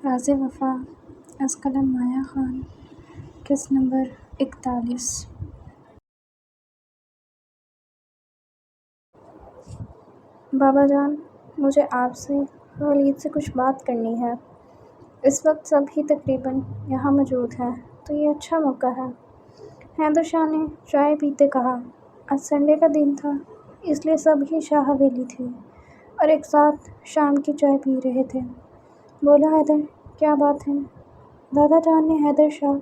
راز وفا از قلم مایا خان قسط نمبر 41۔ بابا جان، مجھے آپ سے ولید سے کچھ بات کرنی ہے۔ اس وقت سب ہی تقریباً یہاں موجود ہیں تو یہ اچھا موقع ہے۔ حیدر شاہ نے چائے پیتے کہا۔ آج سنڈے کا دن تھا، اس لیے سب ہی شاہ حویلی تھے اور ایک ساتھ شام کی چائے پی رہے تھے۔ بولا حیدر، کیا بات ہے؟ دادا جان نے حیدر شاہ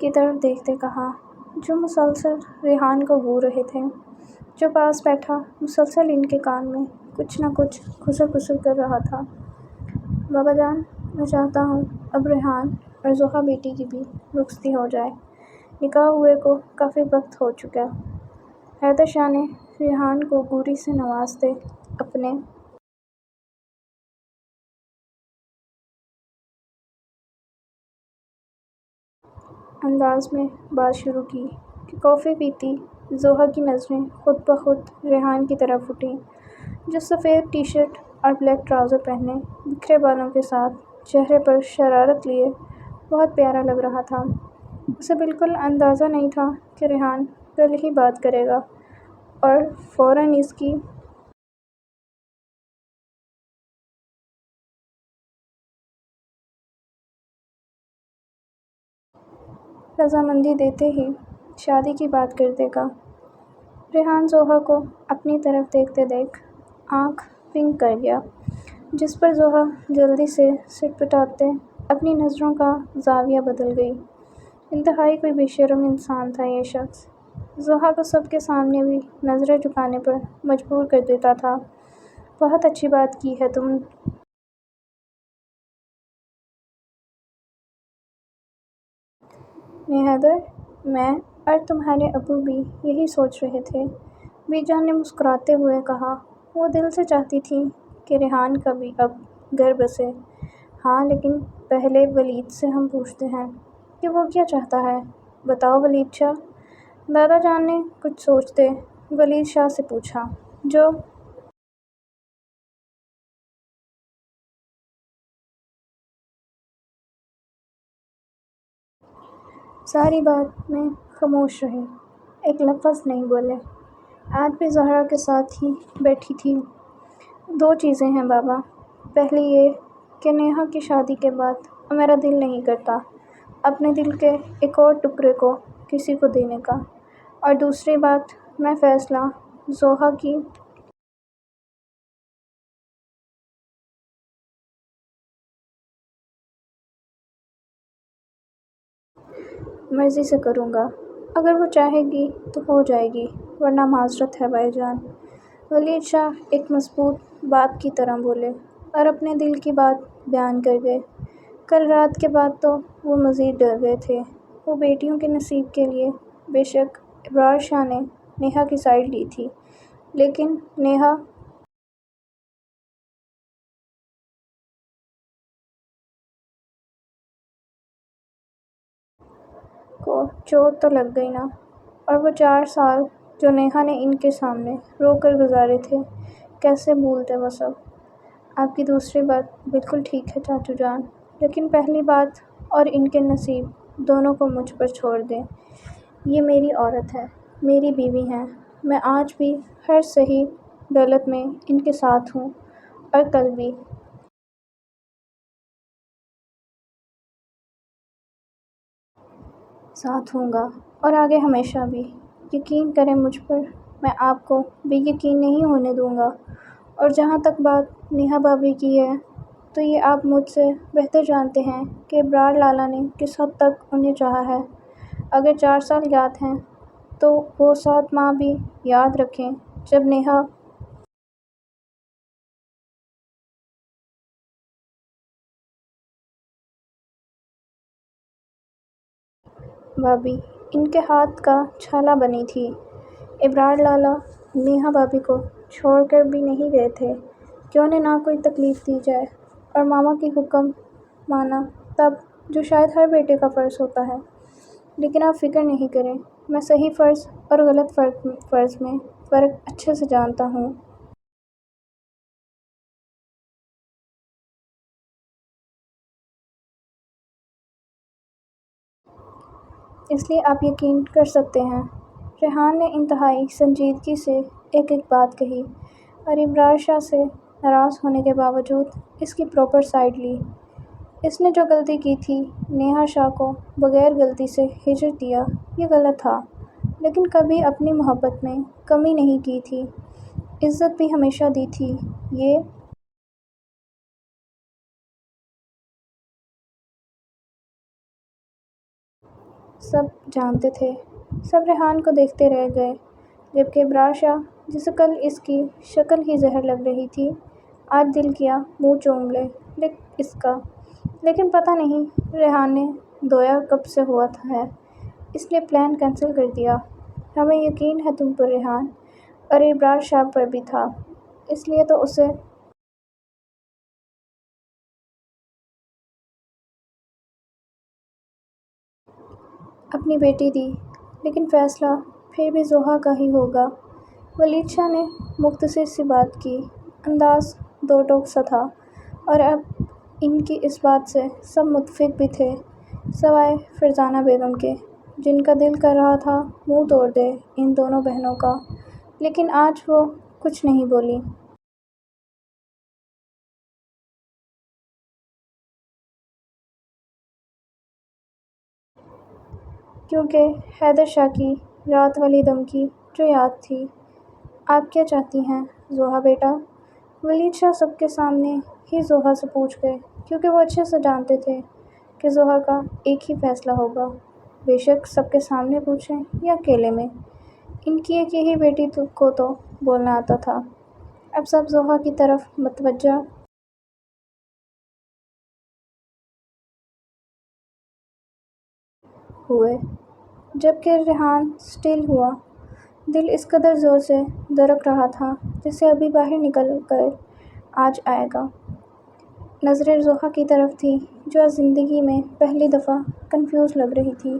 کی طرف دیکھتے کہا، جو مسلسل ریحان کو گھور رہے تھے۔ جو پاس بیٹھا مسلسل ان کے کان میں کچھ نہ کچھ کھسر پھسر کر رہا تھا۔ بابا جان، میں چاہتا ہوں اب ریحان اور ضحیٰ بیٹی کی بھی رخصتی ہو جائے۔ نکاح ہوئے کو کافی وقت ہو چکا۔ حیدر شاہ نے ریحان کو گوری سے نوازتے اپنے انداز میں بات شروع کی کہ کافی پیتی ضحیٰ کی نظریں خود بخود ریحان کی طرف اٹھیں، جو سفید ٹی شرٹ اور بلیک ٹراؤزر پہنے بکھرے بالوں کے ساتھ چہرے پر شرارت لیے بہت پیارا لگ رہا تھا۔ اسے بالکل اندازہ نہیں تھا کہ ریحان کل ہی بات کرے گا اور فوراً اس کی رضامندی دیتے ہی شادی کی بات کر دے گا۔ ریحان ضحیٰ کو اپنی طرف دیکھتے دیکھ آنکھ پنک کر گیا، جس پر ضحیٰ جلدی سے سٹپٹاتے اپنی نظروں کا زاویہ بدل گئی۔ انتہائی کوئی بے شرم انسان تھا یہ شخص۔ ضحیٰ کو سب کے سامنے بھی نظریں جھکانے پر مجبور کر دیتا تھا۔ بہت اچھی بات کی ہے تم نے حیدر، میں اور تمہارے ابو بھی یہی سوچ رہے تھے، بی جان نے مسکراتے ہوئے کہا۔ وہ دل سے چاہتی تھیں کہ ریحان کا بھی اب گھر بسے۔ ہاں، لیکن پہلے ولید سے ہم پوچھتے ہیں کہ وہ کیا چاہتا ہے۔ بتاؤ ولید شاہ، دادا جان نے کچھ سوچتے ولید شاہ سے پوچھا، جو ساری بات میں خاموش رہے، ایک لفظ نہیں بولے۔ آج بھی زہرا کے ساتھ ہی بیٹھی تھی۔ دو چیزیں ہیں بابا، پہلی یہ کہ نیہا کی شادی کے بعد اب میرا دل نہیں کرتا اپنے دل کے ایک اور ٹکڑے کو کسی کو دینے کا، اور دوسری بات، میں فیصلہ ضحیٰ کی مرضی سے کروں گا۔ اگر وہ چاہے گی تو ہو جائے گی، ورنہ معذرت ہے بھائی جان۔ ولید شاہ ایک مضبوط باپ کی طرح بولے اور اپنے دل کی بات بیان کر گئے۔ کل رات کے بعد تو وہ مزید ڈر گئے تھے۔ وہ بیٹیوں کے نصیب کے لیے بے شک ابرار شاہ نے نیہا کی سائیڈ لی تھی، لیکن نیہا کو چوٹ تو لگ گئی نا، اور وہ 4 سال جو نیہا نے ان کے سامنے رو کر گزارے تھے، کیسے بھولتے وہ سب۔ آپ کی دوسری بات بالکل ٹھیک ہے چاچو جان، لیکن پہلی بات اور ان کے نصیب دونوں کو مجھ پر چھوڑ دیں۔ یہ میری عورت ہے، میری بیوی ہیں، میں آج بھی ہر صحیح غلط میں ان کے ساتھ ہوں اور کل بھی۔ ساتھ ہوں گا اور آگے ہمیشہ بھی۔ یقین کریں مجھ پر، میں آپ کو بے یقین نہیں ہونے دوں گا۔ اور جہاں تک بات نیہا بھابھی کی ہے، تو یہ آپ مجھ سے بہتر جانتے ہیں کہ ابرار لالا نے کس حد تک انہیں چاہا ہے۔ اگر 4 سال یاد ہیں تو وہ 7 ماہ بھی یاد رکھیں جب نیہا بھابھی ان کے ہاتھ کا چھالا بنی تھی۔ ابرار لالا نیہا بھابھی کو چھوڑ کر بھی نہیں گئے تھے کہ انہیں نہ کوئی تکلیف دی جائے، اور ماما کی حکم مانا تب، جو شاید ہر بیٹے کا فرض ہوتا ہے۔ لیکن آپ فکر نہیں کریں، میں صحیح فرض اور غلط فرض میں فرق اچھے سے جانتا ہوں۔ اس لیے آپ یقین کر سکتے ہیں، ریحان نے انتہائی سنجیدگی سے ایک ایک بات کہی اور ابرار شاہ سے ناراض ہونے کے باوجود اس کی پراپر سائیڈ لی۔ اس نے جو غلطی کی تھی، نیہا شاہ کو بغیر غلطی سے ہجر دیا، یہ غلط تھا، لیکن کبھی اپنی محبت میں کمی نہیں کی تھی، عزت بھی ہمیشہ دی تھی۔ یہ سب جانتے تھے، سب ریحان کو دیکھتے رہ گئے، جبکہ ابرار شاہ، جسے کل اس کی شکل ہی زہر لگ رہی تھی، آج دل کیا منہ چوم لے اس کا۔ لیکن پتہ نہیں ریحان نے دھویا کب سے ہوا ہے، اس لیے پلان کینسل کر دیا۔ ہمیں یقین ہے تم پر ریحان، اور ابرار شاہ پر بھی تھا، اس لیے تو اسے اپنی بیٹی دی، لیکن فیصلہ پھر بھی زحا کا ہی ہوگا۔ ولید شاہ نے مختصر سی بات کی، انداز دو ٹوک سا تھا، اور اب ان کی اس بات سے سب متفق بھی تھے، سوائے فرزانہ بیگم کے، جن کا دل کر رہا تھا منہ توڑ دے ان دونوں بہنوں کا، لیکن آج وہ کچھ نہیں بولی۔ کیونکہ حیدر شاہ کی رات والی دھمکی جو یاد تھی۔ آپ کیا چاہتی ہیں زحا بیٹا؟ ولید شاہ سب کے سامنے ہی زحا سے پوچھ گئے، کیونکہ وہ اچھے سے جانتے تھے کہ زحا کا ایک ہی فیصلہ ہوگا، بے شک سب کے سامنے پوچھیں یا اکیلے میں، ان کی ایک یہی بیٹی کو تو بولنا آتا تھا۔ اب سب زحا کی طرف متوجہ ہوئے، جبکہ ریحان اسٹل ہوا، دل اس قدر زور سے دھڑک رہا تھا جیسے ابھی باہر نکل کر آج آئے گا۔ نظریں زحا کی طرف تھیں، جو آج زندگی میں پہلی دفعہ کنفیوز لگ رہی تھی۔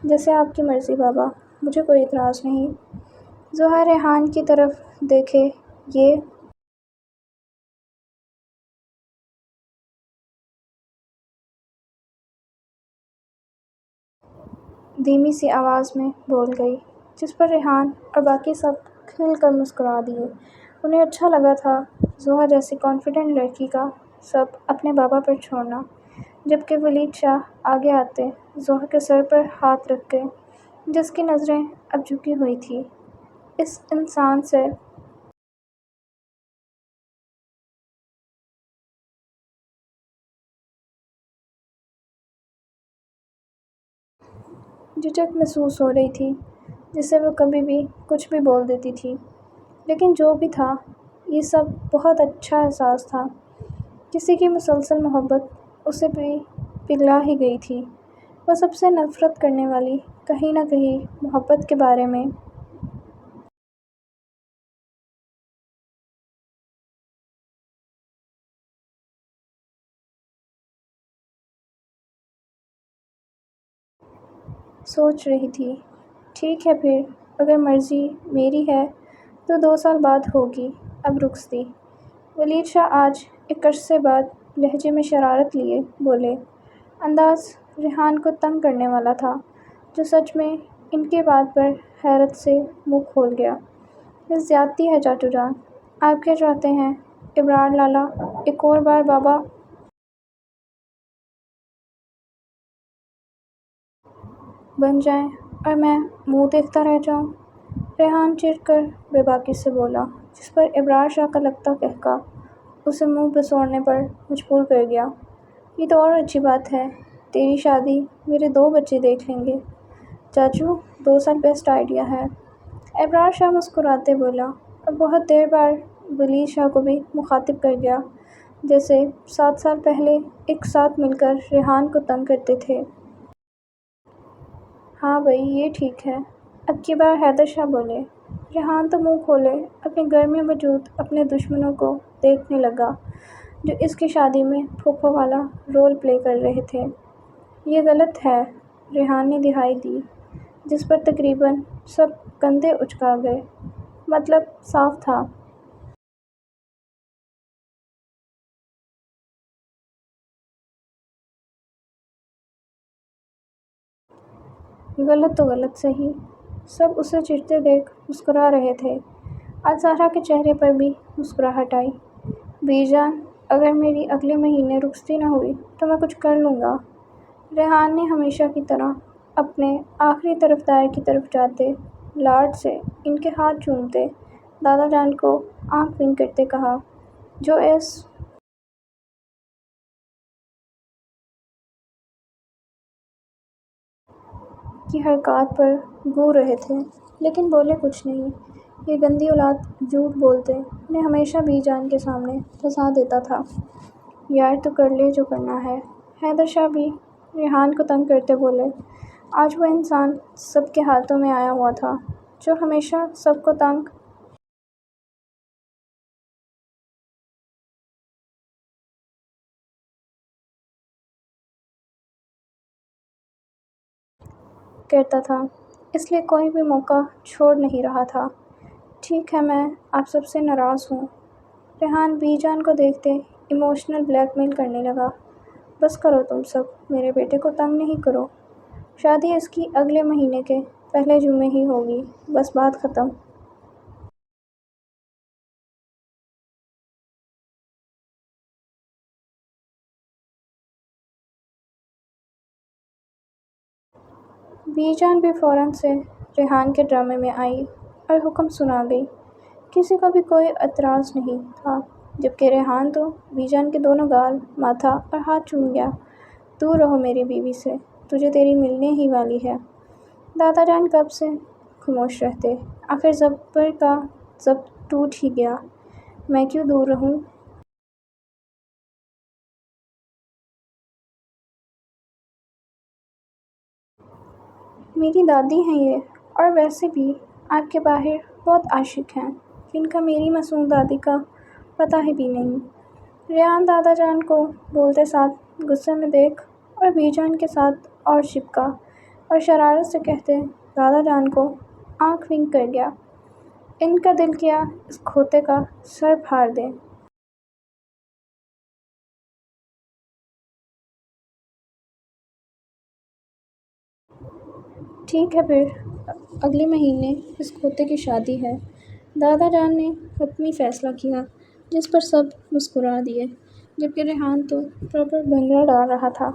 جیسے آپ کی مرضی بابا، مجھے کوئی اعتراض نہیں۔ زحا ریحان کی طرف دیکھے، یہ دھیمی سی آواز میں بول گئی، جس پر ریحان اور باقی سب کھل کر مسکرا دیے۔ انہیں اچھا لگا تھا زحا جیسی کانفیڈنٹ لڑکی کا سب اپنے بابا پر چھوڑنا، جبکہ ولید شاہ آگے آتے زحا کے سر پر ہاتھ رکھ کے، جس کی نظریں اب جھکی ہوئی تھیں، اس انسان سے جھجک محسوس ہو رہی تھی، جسے وہ کبھی بھی کچھ بھی بول دیتی تھی۔ لیکن جو بھی تھا، یہ سب بہت اچھا احساس تھا۔ کسی کی مسلسل محبت اسے بھی پگھلا ہی گئی تھی۔ وہ سب سے نفرت کرنے والی کہیں نہ کہیں محبت کے بارے میں سوچ رہی تھی۔ ٹھیک ہے پھر، اگر مرضی میری ہے تو 2 سال بعد ہوگی اب رخصتی۔ ولید شاہ آج ایک عرصے بعد لہجے میں شرارت لیے بولے، انداز ریحان کو تنگ کرنے والا تھا، جو سچ میں ان کی بات پر حیرت سے منہ کھول گیا۔ یہ زیادتی ہے چاچو جان، آپ کیا چاہتے ہیں ابرار لالا ایک اور بار بابا بن جائیں اور میں منہ دیکھتا رہ جاؤں؟ ریحان چڑھ کر بے باکی سے بولا، جس پر ابرار شاہ کا لگتا قہقہ اسے منہ بسوڑنے پر مجبور کر گیا۔ یہ تو اور اچھی بات ہے، تیری شادی میرے 2 بچے دیکھ لیں گے۔ چاچو 2 سال بیسٹ آئیڈیا ہے، ابرار شاہ مسکراتے بولا، اور بہت دیر بعد ولید شاہ کو بھی مخاطب کر گیا، جیسے 7 سال پہلے ایک ساتھ مل کر ریحان کو تنگ کرتے تھے۔ ہاں بھئی، یہ ٹھیک ہے۔ اب کی بار حیدر شاہ بولے۔ ریحان تو منہ کھولے اپنے گھر میں موجود اپنے دشمنوں کو دیکھنے لگا، جو اس کی شادی میں پھوپھو والا رول پلے کر رہے تھے۔ یہ غلط ہے، ریحان نے دہائی دی۔ جس پر تقریباً سب کندھے اچکا گئے۔ مطلب صاف تھا۔ غلط تو غلط صحیح۔ سب اسے چڑھتے دیکھ مسکرا رہے تھے۔ آج زہرا کے چہرے پر بھی مسکراہٹ آئی۔ بی جان، اگر میری اگلے مہینے رخصتی نہ ہوئی تو میں کچھ کر لوں گا۔ ریحان نے ہمیشہ کی طرح اپنے آخری طرفدار کی طرف جاتے لاڈ سے ان کے ہاتھ چومتے دادا جان کو آنکھ ونک کرتے کہا، جو اس کی حرکات پر گور رہے تھے، لیکن بولے کچھ نہیں۔ یہ گندی اولاد جھوٹ بولتے انہیں ہمیشہ بی جان کے سامنے پھنسا دیتا تھا۔ یار تو کر لے جو کرنا ہے۔ حیدر شاہ بھی ریحان کو تنگ کرتے بولے، آج وہ انسان سب کے ہاتھوں میں آیا ہوا تھا جو ہمیشہ سب کو تنگ کرتا تھا، اس لیے کوئی بھی موقع چھوڑ نہیں رہا تھا۔ ٹھیک ہے، میں آپ سب سے ناراض ہوں۔ ریحان بی جان کو دیکھتے ایموشنل بلیک میل کرنے لگا، بس کرو تم سب، میرے بیٹے کو تنگ نہیں کرو۔ شادی اس کی اگلے مہینے کے پہلے جمعے ہی ہوگی، بس بات ختم۔ بی جان بھی فوراً سے ریحان کے ڈرامے میں آئی اور حکم سنا گئی۔ کسی کو بھی کوئی اعتراض نہیں تھا، جبکہ ریحان تو بی جان کے دونوں گال، ماتھا اور ہاتھ چوم گیا۔ دور رہو میری بیوی سے، تجھے تیری ملنے ہی والی ہے۔ دادا جان کب سے خاموش رہتے، آخر زبر کا ضبط ٹوٹ ہی گیا۔ میں کیوں دور رہوں؟ میری دادی ہیں یہ، اور ویسے بھی آپ کے باہر بہت عاشق ہیں جن کا میری معصوم دادی کا پتہ ہی بھی نہیں۔ ریحان دادا جان کو بولتے ساتھ غصے میں دیکھ اور بی جان کے ساتھ اور چپکا اور شرارت سے کہتے دادا جان کو آنکھ ونک کر گیا۔ ان کا دل کیا اس کھوتے کا سر پھاڑ دیں۔ ٹھیک ہے پھر، اگلے مہینے اس کھوتے کی شادی ہے۔ دادا جان نے حتمی فیصلہ کیا، جس پر سب مسکرا دیے، جبکہ ریحان تو پراپر بھنگڑا ڈال رہا تھا۔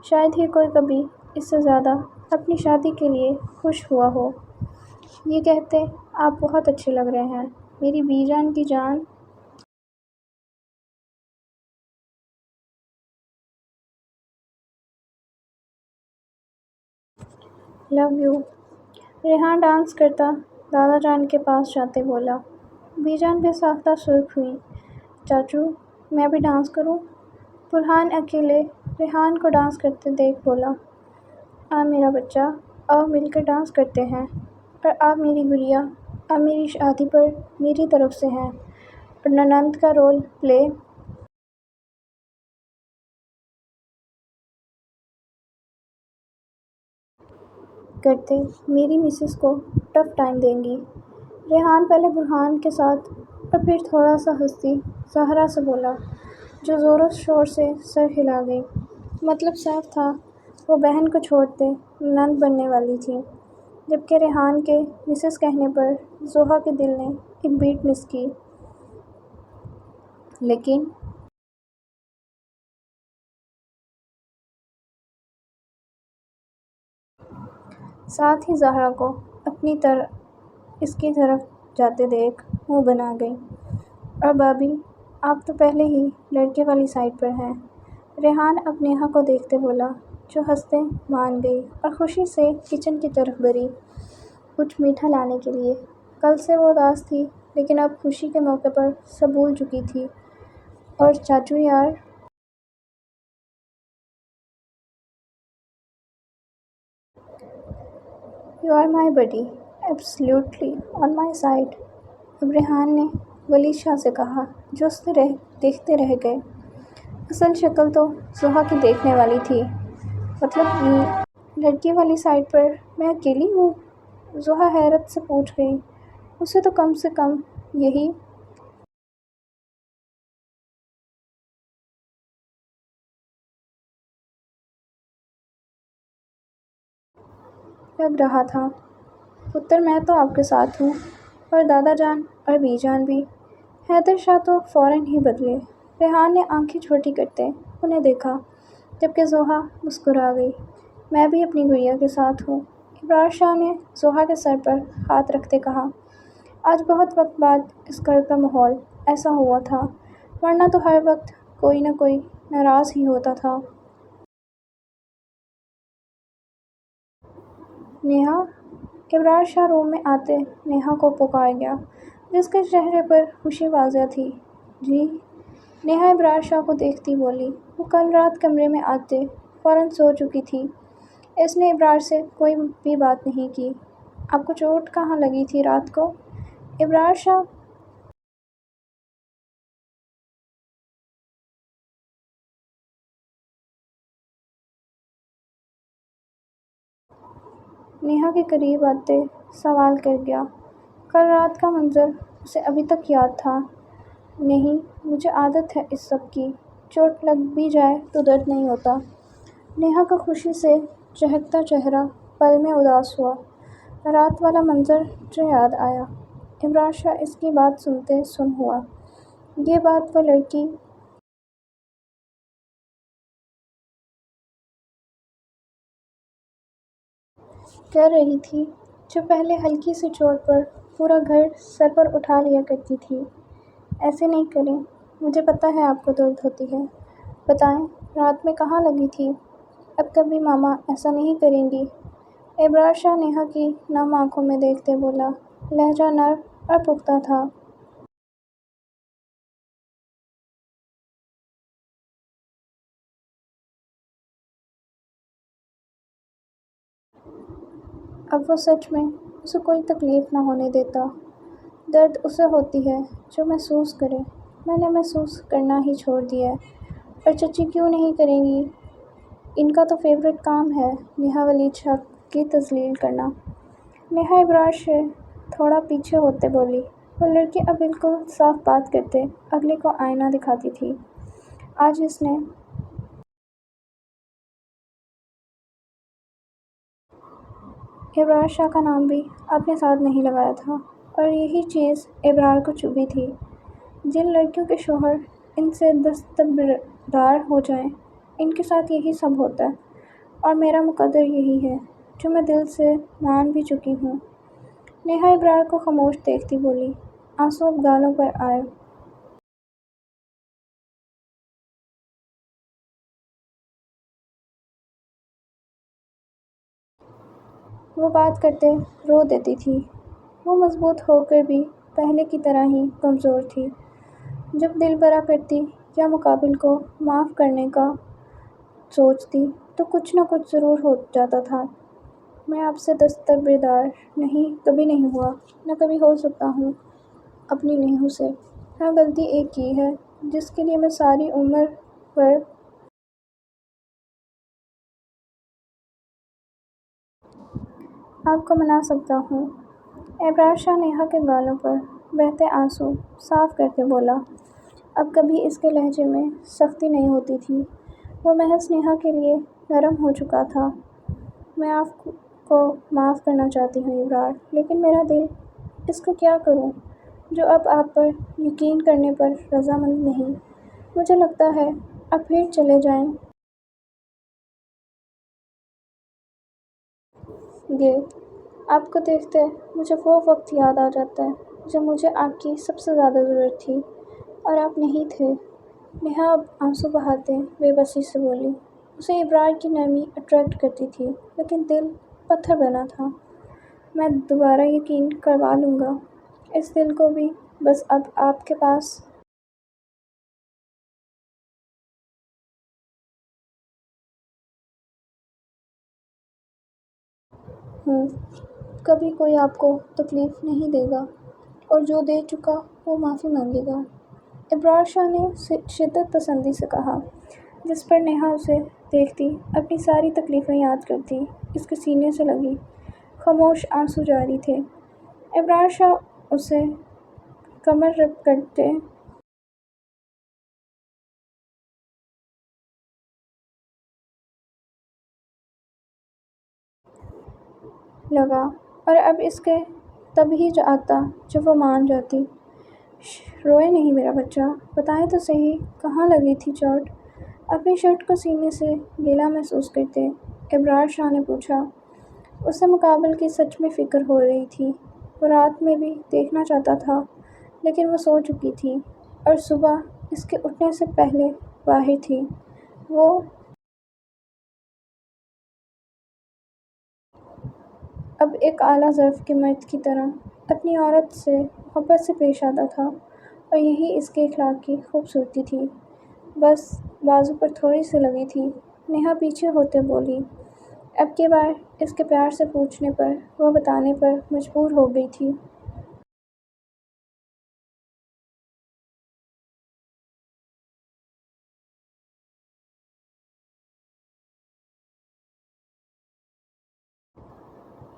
شاید ہی کوئی کبھی اس سے زیادہ اپنی شادی کے لیے خوش ہوا ہو۔ یہ کہتے آپ بہت اچھے لگ رہے ہیں میری بی جان کی جان۔ Love you. ریحان ڈانس کرتا دادا جان کے پاس جاتے بولا۔ بی جان بے ساختہ سرخ ہوئی۔ چاچو، میں بھی ڈانس کروں؟ برہان اکیلے ریحان کو ڈانس کرتے دیکھ بولا، آ میرا بچہ، آؤ مل کر ڈانس کرتے ہیں، اور آپ میری گڑیا، آپ میری شادی پر میری طرف سے ہیں، اور ننند کا رول پلے کرتے میری مسز کو ٹف ٹائم دیں گی۔ ریحان پہلے برہان کے ساتھ اور پھر تھوڑا سا ہنستی زہرا سے بولا، جو زور و شور سے سر ہلا گئی۔ مطلب صاف تھا، وہ بہن کو چھوڑتے نند بننے والی تھیں، جبکہ ریحان کے مسز کہنے پر زوہا کے دل نے ایک بیٹ مس کی۔ لیکن ساتھ ہی زہرا کو اپنی اس کی طرف جاتے دیکھ منہ بنا گئی، اور بھابھی آپ تو پہلے ہی لڑکے والی سائڈ پر ہیں۔ ریحان اب نیہا کو دیکھتے بولا، جو ہنستے مان گئی اور خوشی سے کچن کی طرف بڑھی کچھ میٹھا لانے کے لیے۔ کل سے وہ اداس تھی، لیکن اب خوشی کے موقع پر سب بھول چکی تھی۔ اور چاچو یار، you are my buddy, absolutely on my side, اب ریحان نے ولید شاہ سے کہا، جو اسے دیکھتے رہ گئے۔ اصل شکل تو زوہا کی دیکھنے والی تھی، مطلب لڑکی والی سائڈ پر میں اکیلی ہوں؟ زحا حیرت سے پوچھ گئی۔ اسے تو کم سے کم یہی لگ رہا تھا۔ پتر میں تو آپ کے ساتھ ہوں، اور دادا جان اور بی جان بھی۔ حیدر شاہ تو فوراً ہی بدلے۔ ریحان نے آنکھیں چھوٹی کرتے انہیں دیکھا، جبکہ زحا مسکرا گئی۔ میں بھی اپنی گڑیا کے ساتھ ہوں، ابرار شاہ نے زحا کے سر پر ہاتھ رکھتے کہا۔ آج بہت وقت بعد اس گھر کا ماحول ایسا ہوا تھا، ورنہ تو ہر وقت کوئی نہ کوئی ناراض ہی ہوتا تھا۔ نیہا، ابرار شاہ روم میں آتے نیہا کو پکار گیا، جس کے چہرے پر خوشی واضح تھی۔ جی؟ نیہا ابرار شاہ کو دیکھتی بولی۔ وہ کل رات کمرے میں آتے فوراً سو چکی تھی۔ اس نے ابرار سے کوئی بھی بات نہیں کی۔ آپ کو چوٹ کہاں لگی تھی رات کو؟ ابرار شاہ نیہا کے قریب آتے سوال کر گیا۔ کل رات کا منظر اسے ابھی تک یاد تھا۔ نہیں، مجھے عادت ہے اس سب کی، چوٹ لگ بھی جائے تو درد نہیں ہوتا۔ نیہا کا خوشی سے چہکتا چہرہ پل میں اداس ہوا۔ رات والا منظر جو یاد آیا۔ ابرار شاہ اس کی بات سنتے سن ہوا۔ یہ بات وہ لڑکی کر رہی تھی جو پہلے ہلکی سی چوٹ پر پورا گھر سر پر اٹھا لیا کرتی تھی۔ ایسے نہیں کریں، مجھے پتہ ہے آپ کو درد ہوتی ہے۔ بتائیں، رات میں کہاں لگی تھی؟ اب کبھی ماما ایسا نہیں کریں گی؟ ابرار شاہ نیہا کی نم آنکھوں میں دیکھتے بولا۔ لہجہ نرم اور پختہ تھا۔ اب وہ سچ میں اسے کوئی تکلیف نہ ہونے دیتا۔ درد اسے ہوتی ہے جو محسوس کرے۔ میں نے محسوس کرنا ہی چھوڑ دیا ہے۔ اور چچی کیوں نہیں کریں گی؟ ان کا تو فیورٹ کام ہے نیہا ولید شاہ کی تذلیل کرنا۔ نیہا ابرار سے تھوڑا پیچھے ہوتے بولی۔ وہ لڑکی اب بالکل صاف بات کرتے اگلے کو آئینہ دکھاتی تھی۔ آج اس نے ابرار شاہ کا نام بھی اپنے ساتھ نہیں لگایا تھا، اور یہی چیز ابرار کو چبھی تھی۔ جن لڑکیوں کے شوہر ان سے دستبردار ہو جائیں، ان کے ساتھ یہی سب ہوتا ہے، اور میرا مقدر یہی ہے جو میں دل سے مان بھی چکی ہوں۔ نیہا ابرار کو خاموش دیکھتی بولی۔ آنسو اب گالوں پر آئے۔ وہ بات کرتے رو دیتی تھی۔ وہ مضبوط ہو کر بھی پہلے کی طرح ہی کمزور تھی۔ جب دل برا کرتی یا مقابل کو معاف کرنے کا سوچتی تو کچھ نہ کچھ ضرور ہو جاتا تھا۔ میں آپ سے دستبردار نہیں کبھی نہیں ہوا، نہ کبھی ہو سکتا ہوں اپنی نیہو سے۔ ہاں، غلطی ایک کی ہے جس کے لیے میں ساری عمر پر آپ کو منا سکتا ہوں۔ ابرار شاہ نیہا کے گالوں پر بہتے آنسو صاف کرتے بولا۔ اب کبھی اس کے لہجے میں سختی نہیں ہوتی تھی، وہ محض نیہا کے لیے نرم ہو چکا تھا۔ میں آپ کو معاف کرنا چاہتی ہوں ابرار، لیکن میرا دل، اس کا کیا کروں جو اب آپ پر یقین کرنے پر رضامند نہیں۔ مجھے لگتا ہے آپ پھر چلے جائیں گے۔ آپ کو دیکھتے مجھے وہ وقت یاد آ جاتا ہے جب مجھے آپ کی سب سے زیادہ ضرورت تھی اور آپ نہیں تھے۔ نیہا اب آنسو بہاتے بے بسی سے بولی۔ اسے ابرار کی نرمی اٹریکٹ کرتی تھی، لیکن دل پتھر بنا تھا۔ میں دوبارہ یقین کروا لوں گا اس دل کو بھی، بس اب آپ کے پاس ہوں۔ کبھی کوئی آپ کو تکلیف نہیں دے گا، اور جو دے چکا وہ معافی مانگے گا، ابرار شاہ نے شدت پسندی سے کہا، جس پر نیہا اسے دیکھتی اپنی ساری تکلیفیں یاد کرتی اس کے سینے سے لگی۔ خاموش آنسو جاری تھے۔ ابرار شاہ اسے کمر رب کرتے لگا، اور اب اس کے تب ہی آتا جب وہ مان جاتی۔ روئے نہیں میرا بچہ، بتائیں تو صحیح کہاں لگی تھی چوٹ؟ اپنی شرٹ کو سینے سے گیلا محسوس کرتے ابرار شاہ نے پوچھا۔ اسے مقابل کی سچ میں فکر ہو رہی تھی۔ وہ رات میں بھی دیکھنا چاہتا تھا، لیکن وہ سو چکی تھی اور صبح اس کے اٹھنے سے پہلے باہر تھی۔ وہ اب ایک اعلیٰ ظرف کے مرد کی طرح اپنی عورت سے محبت سے پیش آتا تھا، اور یہی اس کے اخلاق کی خوبصورتی تھی۔ بس بازو پر تھوڑی سی لگی تھی۔ نیہا پیچھے ہوتے بولی۔ اب کی بار اس کے پیار سے پوچھنے پر وہ بتانے پر مجبور ہو گئی تھی۔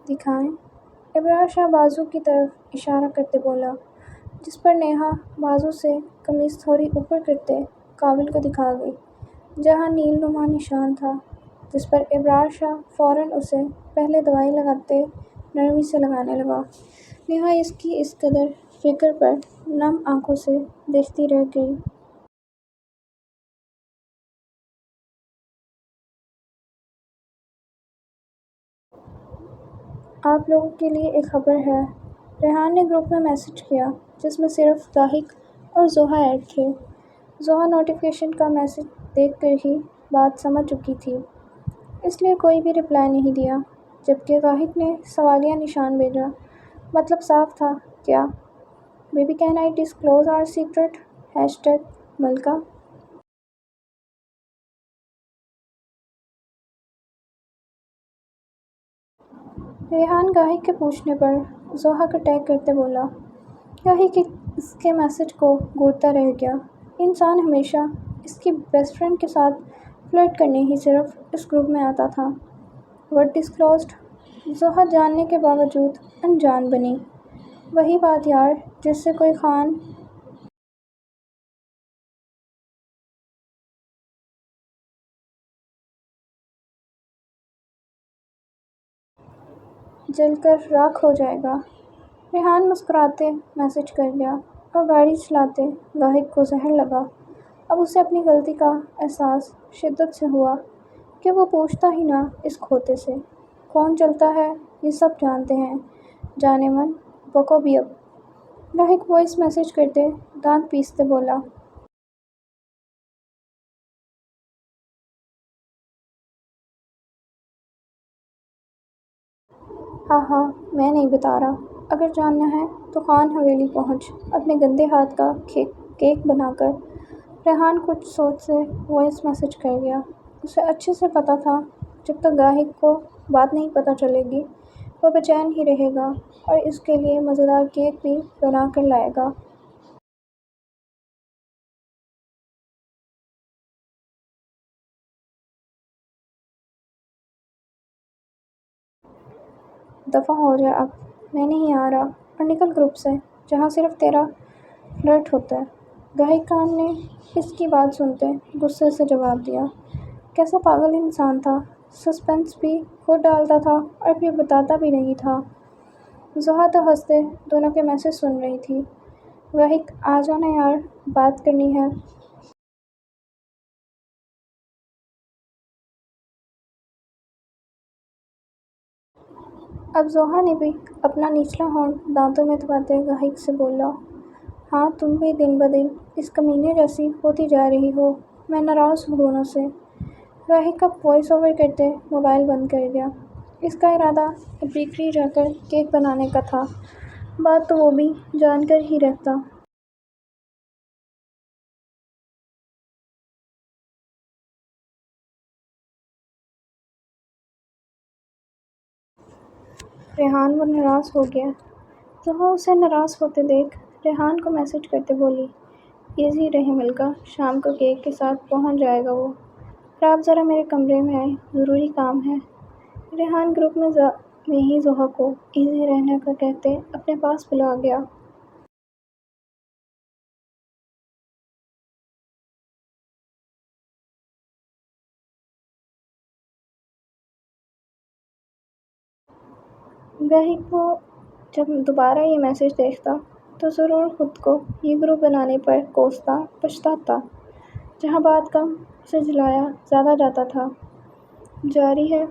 دکھائیں؟ ابرار شاہ بازو کی طرف اشارہ کرتے بولا، جس پر نیہا بازو سے قمیص تھوڑی اوپر کرتے قابل کو دکھا گئی، جہاں نیل نما نشان تھا، جس پر ابرار شاہ فوراً اسے پہلے دوائی لگاتے نرمی سے لگانے لگا۔ نیہا اس کی اس قدر فکر پر نم آنکھوں سے دیکھتی رہ گئی۔ آپ لوگوں کے لیے ایک خبر ہے، ریحان نے گروپ میں میسج کیا جس میں صرف گاہک اور زوہا ایڈ تھے۔ زوہا نوٹیفیکیشن کا میسج دیکھ کر ہی بات سمجھ چکی تھی، اس لیے کوئی بھی رپلائی نہیں دیا، جبکہ گاہک نے سوالیہ نشان بھیجا۔ مطلب صاف تھا کیا؟ Baby can I disclose our secret? #ملکہ۔ ریحان گاہک کے پوچھنے پر زوہا کو ٹیگ کرتے بولا۔ گاہک اس کے میسج کو گھورتا رہ گیا۔ انسان ہمیشہ اس کی بیسٹ فرینڈ کے ساتھ فلرٹ کرنے ہی صرف اس گروپ میں آتا تھا۔ What disclosed? زوہا جاننے کے باوجود انجان بنی۔ وہی بات یار، جس سے کوئی خان جل کر راکھ ہو جائے گا۔ ریحان مسکراتے میسج کر گیا، اور گاڑی چلاتے گاہک کو زہر لگا۔ اب اسے اپنی غلطی کا احساس شدت سے ہوا کہ وہ پوچھتا ہی نہ اس کھوتے سے۔ کون چلتا ہے یہ سب جانتے ہیں، جانے من بکو بھی اب۔ گاہک وائس میسج کرتے دانت پیستے بولا۔ ہاں ہاں، میں نہیں بتا رہا، اگر جاننا ہے تو خان حویلی پہنچ اپنے گندے ہاتھ کا کیک بنا کر۔ ریحان کچھ سوچ سے وائس میسج کر گیا۔ اسے اچھے سے پتہ تھا جب تک گاہک کو بات نہیں پتہ چلے گی وہ بے چین ہی رہے گا، اور اس کے لیے مزیدار کیک بھی بنا کر لائے گا۔ دفعہ ہو جا اب، میں نہیں آ رہا، اور نکل گروپ سے جہاں صرف تیرا فلرٹ ہوتا ہے۔ گاہک خان نے اس کی بات سنتے غصے سے جواب دیا۔ کیسا پاگل انسان تھا، سسپنس بھی خود ڈالتا تھا اور پھر بتاتا بھی نہیں تھا۔ زوہا تو ہنستے دونوں کے میسج سن رہی تھی۔ گاہک آ جانا یار، بات کرنی ہے۔ اب زوہا نے بھی اپنا نچلا ہونٹ دانتوں میں دباتے گاہک سے بولا، ہاں تم بھی دن بدن اس کمینے جیسی ہوتی جا رہی ہو، میں ناراض ہوں دونوں سے۔ گاہک اب وائس اوور کرتے موبائل بند کر گیا۔ اس کا ارادہ اب بیکری جا کر کیک بنانے کا تھا، بات تو وہ بھی جان کر ہی رہتا۔ ریحان وہ ناراض ہو گیا۔ زوہا اسے ناراض ہوتے دیکھ ریحان کو میسج کرتے بولی، ایزی رہے ملکہ، شام کو کیک کے ساتھ پہنچ جائے گا وہ، اور آپ ذرا میرے کمرے میں آئیں، ضروری کام ہے۔ ریحان گروپ میں میں ہی ضحیٰ کو ایزی رہنے کا کہتے اپنے پاس بلا گیا۔ گاہک وہ جب دوبارہ یہ میسج دیکھتا تو ضرور خود کو یہ گروپ بنانے پر کوستا پچھتاتا۔ جہاں بات کم سے جلایا زیادہ جاتا تھا۔ جاری ہے